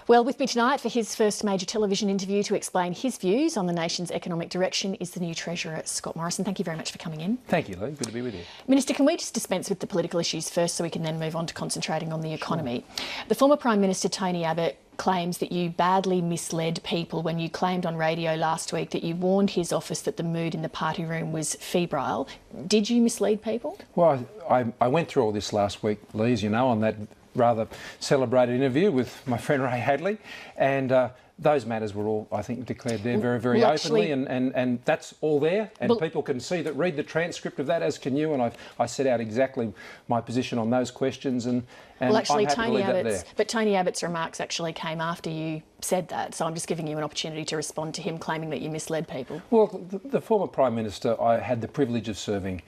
Well, with me tonight for his first major television interview to explain his views on the nation's economic direction is the new Treasurer, Scott Morrison. Thank you very much for coming in. Thank you, Lee. Good to be with you. Minister, can we just dispense with the political issues first so we can then move on to concentrating on the economy? Sure. The former Prime Minister, Tony Abbott, claims that you badly misled people when you claimed on radio last week that you warned his office that the mood in the party room was febrile. Did you mislead people? Well, I went through all this last week, Lee, as you know, on that rather celebrated interview with my friend Ray Hadley, and those matters were all, I think, declared there very openly, and that's all there, and people can see that, read the transcript of that, as can you, and I set out exactly my position on those questions, and well, actually, I'm happy to leave that there. But Tony Abbott's remarks actually came after you said that, so I'm just giving you an opportunity to respond to him claiming that you misled people. Well, the former Prime Minister, I had the privilege of serving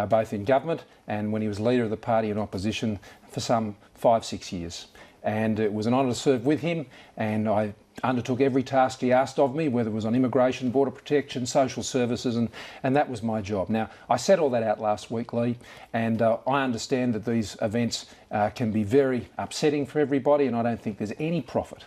both in government and when he was leader of the party in opposition for some 5-6 years. And it was an honour to serve with him, and I undertook every task he asked of me, whether it was on immigration, border protection, social services, and that was my job. Now, I said all that out last week, Lee, and I understand that these events can be very upsetting for everybody, and I don't think there's any profit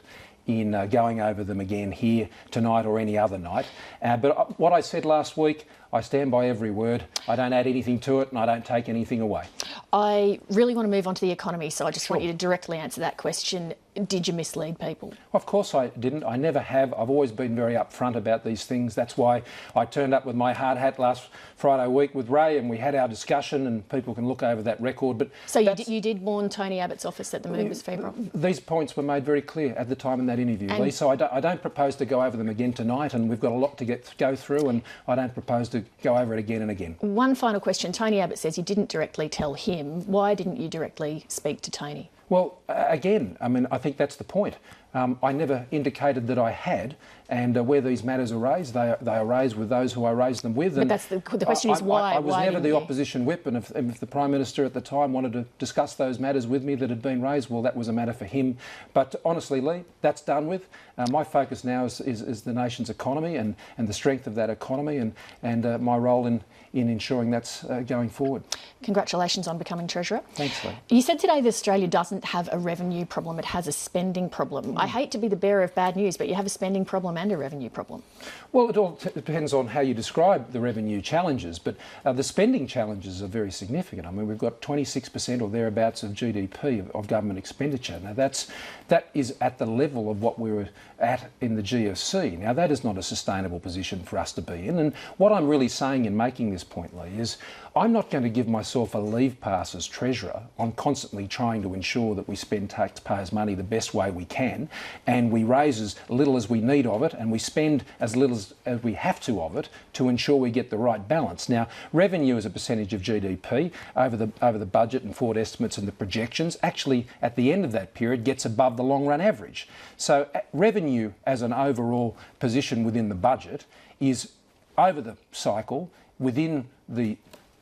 in going over them again here tonight or any other night. But what I said last week, I stand by every word. I don't add anything to it and I don't take anything away. I really want to move on to the economy, so I just want you to directly answer that question. Did you mislead people? Of course I didn't. I never have. I've always been very upfront about these things. That's why I turned up with my hard hat last Friday week with Ray, and we had our discussion, and people can look over that record. But so you did warn Tony Abbott's office that the mood was febrile? These points were made very clear at the time in that interview, Lee, so I don't propose to go over them again tonight, and we've got a lot to go through, and I don't propose to go over it again and again. One final question. Tony Abbott says you didn't directly tell him. Why didn't you directly speak to Tony? Well, again, I mean, I think that's the point. I never indicated that I had, and where these matters are raised, they are raised with those who I raised them with. But that's the question is why? I was never the opposition whip, and if the Prime Minister at the time wanted to discuss those matters with me that had been raised, well, that was a matter for him. But honestly, Lee, that's done with. My focus now is the nation's economy and the strength of that economy, and my role in ensuring that's going forward. Congratulations on becoming Treasurer. Thanks, Lee. You said today that Australia doesn't have a revenue problem, it has a spending problem. I hate to be the bearer of bad news, but you have a spending problem and a revenue problem. Well, it all depends on how you describe the revenue challenges, but the spending challenges are very significant. I mean, we've got 26% or thereabouts of GDP of government expenditure. Now, that is at the level of what we were at in the GFC. Now, that is not a sustainable position for us to be in, and what I'm really saying in making this point, Lee, is I'm not going to give myself a leave pass as Treasurer. I'm constantly trying to ensure that we spend taxpayers' money the best way we can, and we raise as little as we need of it, and we spend as little as we have to of it to ensure we get the right balance. Now, revenue as a percentage of GDP over the budget and forward estimates and the projections actually at the end of that period gets above the long run average. So revenue as an overall position within the budget is over the cycle within the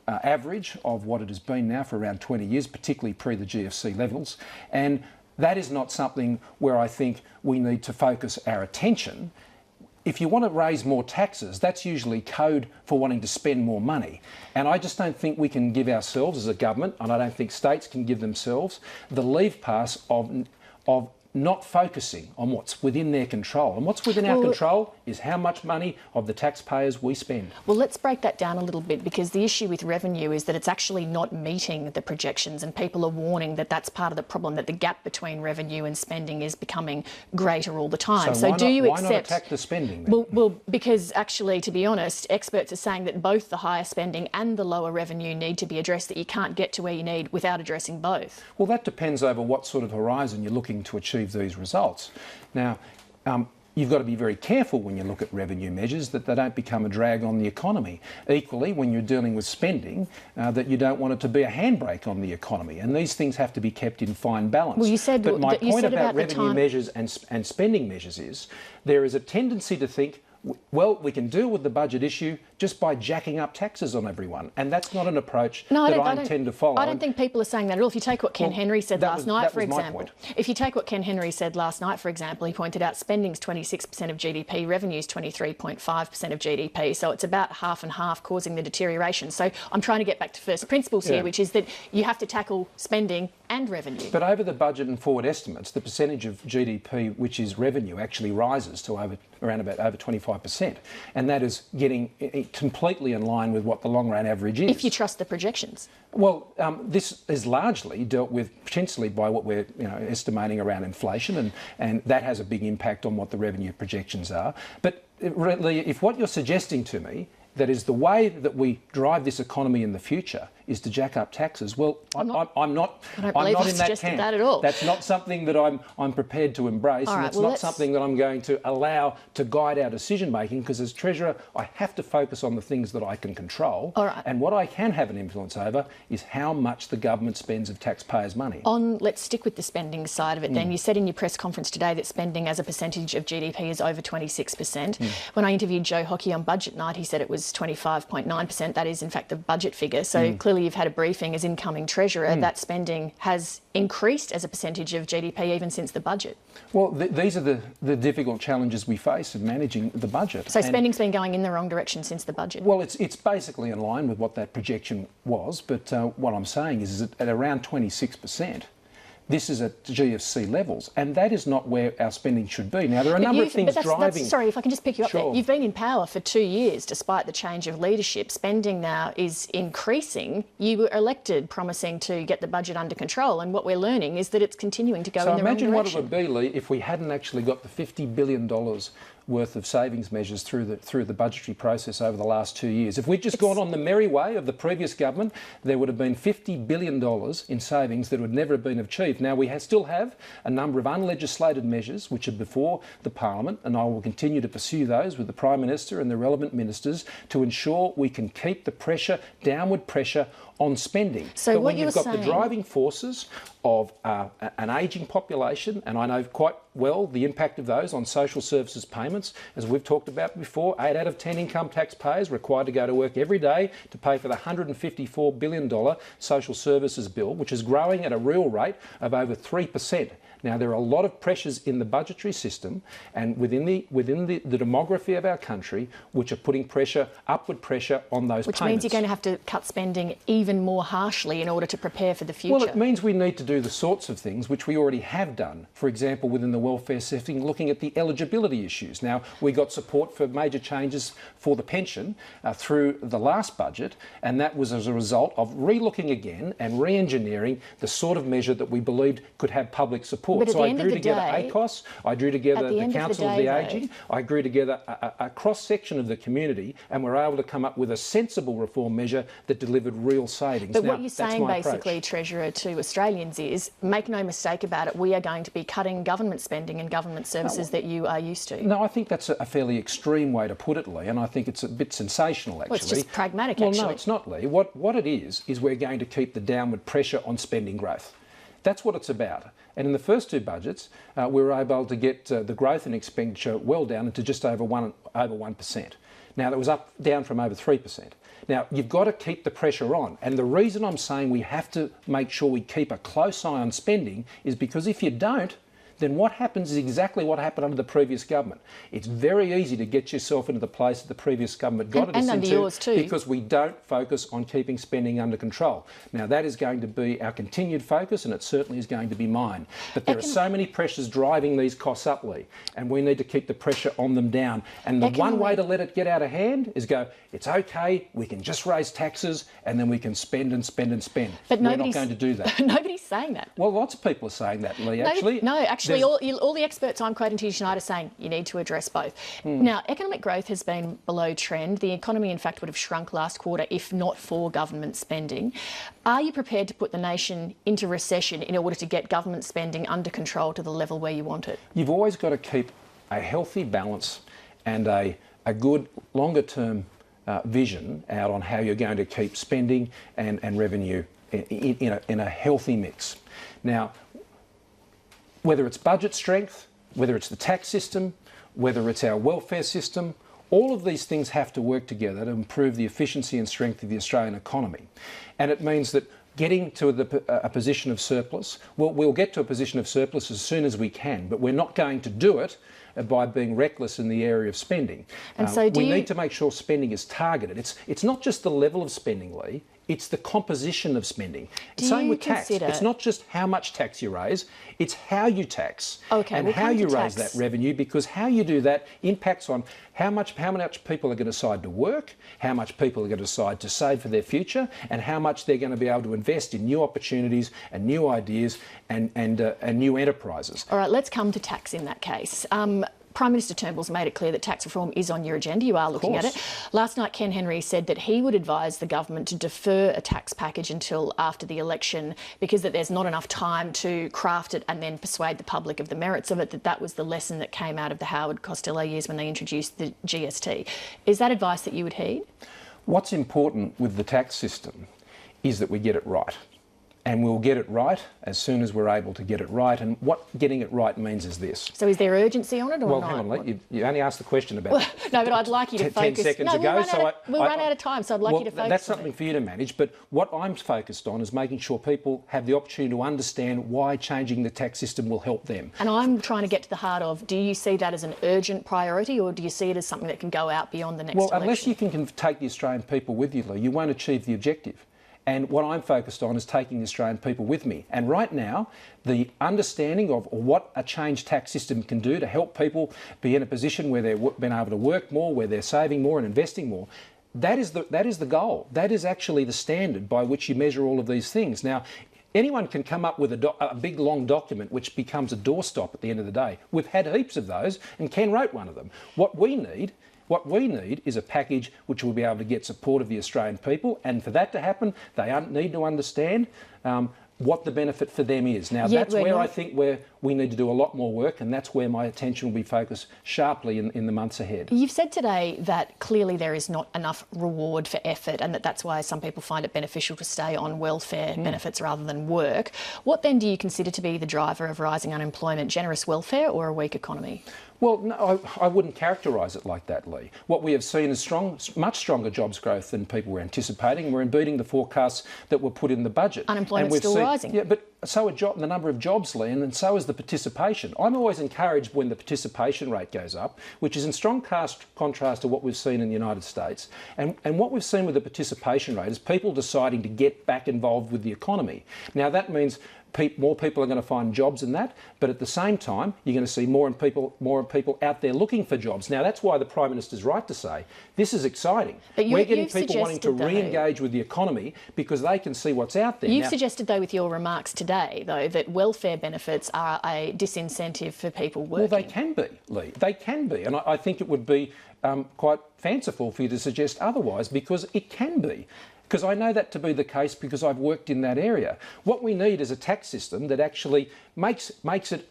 average of what it has been now for around 20 years, particularly pre the GFC levels. And that is not something where I think we need to focus our attention. If you want to raise more taxes, that's usually code for wanting to spend more money. And I just don't think we can give ourselves as a government, and I don't think states can give themselves, the leave pass of not focusing on what's within their control. And what's within our control is how much money of the taxpayers we spend. Well, let's break that down a little bit, because the issue with revenue is that it's actually not meeting the projections, and people are warning that that's part of the problem, that the gap between revenue and spending is becoming greater all the time. So why not attack the spending then? Well, because actually, to be honest, experts are saying that both the higher spending and the lower revenue need to be addressed, that you can't get to where you need without addressing both. Well, that depends over what sort of horizon you're looking to achieve these results. Now, you've got to be very careful when you look at revenue measures that they don't become a drag on the economy. Equally, when you're dealing with spending, that you don't want it to be a handbrake on the economy. And these things have to be kept in fine balance. Well, you said, but my point about revenue measures and spending measures is there is a tendency to think, well, we can deal with the budget issue just by jacking up taxes on everyone. And that's not an approach that I intend to follow. I don't think people are saying that at all. If you take what Ken Henry said last night, for example, if you take what Ken Henry said last night, for example, he pointed out spending's 26% of GDP, revenue's 23.5% of GDP. So it's about half and half causing the deterioration. So I'm trying to get back to first principles here, which is that you have to tackle spending and revenue. But over the budget and forward estimates, the percentage of GDP which is revenue actually rises to around about over 25%. And that is getting completely in line with what the long-run average is. If you trust the projections. Well, this is largely dealt with potentially by what we're estimating around inflation, and that has a big impact on what the revenue projections are. But really, if what you're suggesting to me that is the way that we drive this economy in the future is to jack up taxes. Well, I'm not in that camp. That at all. That's not something that I'm prepared to embrace, and it's not something that I'm going to allow to guide our decision making, because as Treasurer, I have to focus on the things that I can control. All right. And what I can have an influence over is how much the government spends of taxpayers' money. Let's stick with the spending side of it then. You said in your press conference today that spending as a percentage of GDP is over 26%. When I interviewed Joe Hockey on budget night, he said it was 25.9%. That is, in fact, the budget figure. So clearly you've had a briefing as incoming Treasurer that spending has increased as a percentage of GDP even since the budget. Well, these are the difficult challenges we face in managing the budget. So spending's been going in the wrong direction since the budget? Well, it's basically in line with what that projection was, but what I'm saying is that at around 26%, this is at GFC levels, and that is not where our spending should be. Now, there are a number of things driving... Sorry, if I can just pick you up there. You've been in power for 2 years, despite the change of leadership. Spending now is increasing. You were elected promising to get the budget under control, and what we're learning is that it's continuing to go in the wrong direction. So imagine what it would be, Lee, if we hadn't actually got the $50 billion worth of savings measures through the budgetary process over the last 2 years. If we'd just gone on the merry way of the previous government, there would have been $50 billion in savings that would never have been achieved. Now, we still have a number of unlegislated measures which are before the Parliament, and I will continue to pursue those with the Prime Minister and the relevant ministers to ensure we can keep the pressure, downward pressure on spending. So but when you've got the driving forces of an ageing population, and I know quite well the impact of those on social services payments, as we've talked about before, 8 out of 10 income taxpayers required to go to work every day to pay for the $154 billion social services bill, which is growing at a real rate of over 3%. Now, there are a lot of pressures in the budgetary system and within the demography of our country which are putting pressure, upward pressure on those payments. Which means you're going to have to cut spending even more harshly in order to prepare for the future. Well, it means we need to do the sorts of things which we already have done. For example, within the welfare setting, looking at the eligibility issues. Now, we got support for major changes for the pension through the last budget, and that was as a result of re-looking again and re-engineering the sort of measure that we believed could have public support. So I drew together ACOS, I drew together the Council of the Ageing, I drew together a cross-section of the community, and we're able to come up with a sensible reform measure that delivered real savings. But what you're saying basically, Treasurer, to Australians is, make no mistake about it, we are going to be cutting government spending and government services that you are used to. No, I think that's a fairly extreme way to put it, Lee, and I think it's a bit sensational, actually. Well, it's just pragmatic, actually. Well, no, it's not, Lee. What it is we're going to keep the downward pressure on spending growth. That's what it's about. And in the first two budgets, we were able to get the growth in expenditure well down into just over 1%. Now, that was down from over 3%. Now, you've got to keep the pressure on. And the reason I'm saying we have to make sure we keep a close eye on spending is because if you don't, then what happens is exactly what happened under the previous government. It's very easy to get yourself into the place that the previous government got us into, yours too, because we don't focus on keeping spending under control. Now, that is going to be our continued focus, and it certainly is going to be mine. But there are so many pressures driving these costs up, Lee, and we need to keep the pressure on them down. And the one way to let it get out of hand is go, it's okay, we can just raise taxes, and then we can spend and spend and spend. But we're not going to do that. Nobody's saying that. Well, lots of people are saying that, Lee, actually. Actually, all the experts I'm quoting to you tonight are saying you need to address both. Now, economic growth has been below trend. The economy, in fact, would have shrunk last quarter if not for government spending. Are you prepared to put the nation into recession in order to get government spending under control to the level where you want it? You've always got to keep a healthy balance and a good longer-term vision out on how you're going to keep spending and revenue in a healthy mix. Now, whether it's budget strength, whether it's the tax system, whether it's our welfare system, All of these things have to work together to improve the efficiency and strength of the Australian economy. And it means that getting to a position of surplus, we'll get to a position of surplus as soon as we can, but we're not going to do it by being reckless in the area of spending. And so we need to make sure spending is targeted. It's not just the level of spending, Lee, it's the composition of spending. Same with tax. It's not just how much tax you raise, it's how you tax and how you raise that revenue, because how you do that impacts on how much people are going to decide to work, how much people are going to decide to save for their future, and how much they're going to be able to invest in new opportunities and new ideas and new enterprises. All right, let's come to tax in that case. Prime Minister Turnbull's made it clear that tax reform is on your agenda. You are looking at it. Last night, Ken Henry said that he would advise the government to defer a tax package until after the election because that there's not enough time to craft it and then persuade the public of the merits of it, that was the lesson that came out of the Howard Costello years when they introduced the GST. Is that advice that you would heed? What's important with the tax system is that we get it right. And we'll get it right as soon as we're able to get it right. And what getting it right means is this. So is there urgency on it or not? Well, hang on, Lee. You only asked the question about no, but I'd like you to focus. 10 seconds ago. We'll run out of time, so I'd like you to focus. That's something for you to manage. But what I'm focused on is making sure people have the opportunity to understand why changing the tax system will help them. And I'm trying to get to the heart of, do you see that as an urgent priority, or do you see it as something that can go out beyond the next election? Well, unless you can take the Australian people with you, Lee, you won't achieve the objective. And what I'm focused on is taking the Australian people with me. And right now, the understanding of what a changed tax system can do to help people be in a position where they've been able to work more, where they're saving more and investing more, that is the goal. That is actually the standard by which you measure all of these things. Now, anyone can come up with a big, long document which becomes a doorstop at the end of the day. We've had heaps of those, and Ken wrote one of them. What we need is a package which will be able to get support of the Australian people, and for that to happen, they need to understand what the benefit for them is. Now, that's where I think we need to do a lot more work, and that's where my attention will be focused sharply in the months ahead. You've said today that clearly there is not enough reward for effort, and that's why some people find it beneficial to stay on welfare benefits rather than work. What then do you consider to be the driver of rising unemployment, generous welfare or a weak economy? Well, no, I wouldn't characterise it like that, Lee. What we have seen is much stronger jobs growth than people were anticipating. We're beating the forecasts that were put in the budget. Unemployment's still rising. Yeah, but so are the number of jobs, Lee, and so is the participation. I'm always encouraged when the participation rate goes up, which is in strong contrast to what we've seen in the United States. And what we've seen with the participation rate is people deciding to get back involved with the economy. Now, that means more people are going to find jobs in that, but at the same time, you're going to see more people out there looking for jobs. Now, that's why the Prime Minister's right to say this is exciting. We're getting people wanting to re-engage with the economy because they can see what's out there. You've suggested, though, with your remarks today, though, that welfare benefits are a disincentive for people working. Well, they can be, Lee. They can be, and I think it would be quite fanciful for you to suggest otherwise, because it can be. Because I know that to be the case because I've worked in that area. What we need is a tax system that actually makes it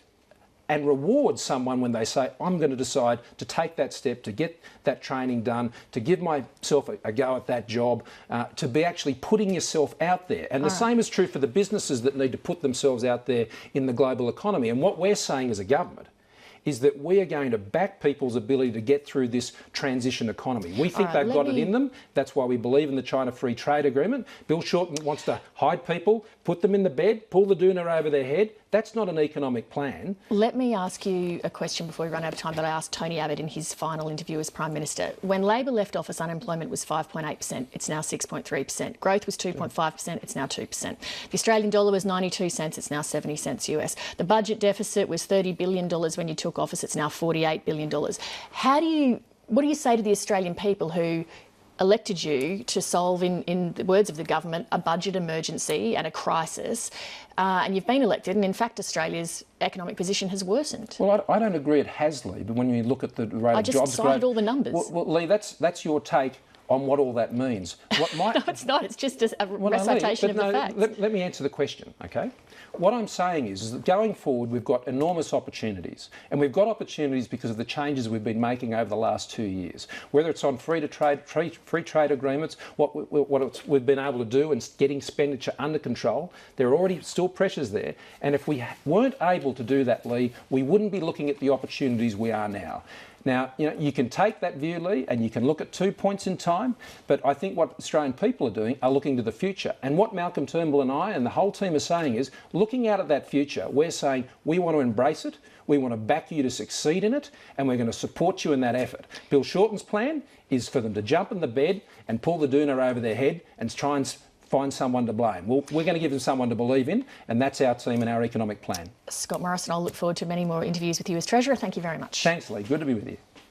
and rewards someone when they say, I'm going to decide to take that step, to get that training done, to give myself a go at that job, to be actually putting yourself out there. And the same is true for the businesses that need to put themselves out there in the global economy. And what we're saying as a government is that we are going to back people's ability to get through this transition economy. We think they've got it in them. That's why we believe in the China Free Trade Agreement. Bill Shorten wants to hide people, put them in the bed, pull the doona over their head. That's not an economic plan. Let me ask you a question before we run out of time that I asked Tony Abbott in his final interview as Prime Minister. When Labor left office, unemployment was 5.8%. It's now 6.3%. Growth was 2.5%. It's now 2%. The Australian dollar was 92 cents. It's now 70 cents US. The budget deficit was $30 billion when you took office. It's now $48 billion. What do you say to the Australian people who elected you to solve, in the words of the government, a budget emergency and a crisis, and you've been elected, and in fact Australia's economic position has worsened? Well, I don't agree it has, Lee, but when you look at the rate of jobs growth... I just cited all the numbers. Well, Lee, that's your take on what all that means. No, it's not. It's just a recitation of the facts. Let me answer the question, OK? What I'm saying is that going forward, we've got enormous opportunities. And we've got opportunities because of the changes we've been making over the last 2 years. Whether it's on free trade agreements, what we've been able to do and getting expenditure under control, there are already still pressures there. And if we weren't able to do that, Lee, we wouldn't be looking at the opportunities we are now. Now, you know, you can take that view, Lee, and you can look at 2 points in time, but I think what Australian people are doing are looking to the future. And what Malcolm Turnbull and I and the whole team are saying is, looking out at that future, we're saying we want to embrace it, we want to back you to succeed in it, and we're going to support you in that effort. Bill Shorten's plan is for them to jump in the bed and pull the doona over their head and try and find someone to blame. Well, we're going to give them someone to believe in, and that's our team and our economic plan. Scott Morrison, I'll look forward to many more interviews with you as Treasurer. Thank you very much. Thanks, Lee. Good to be with you.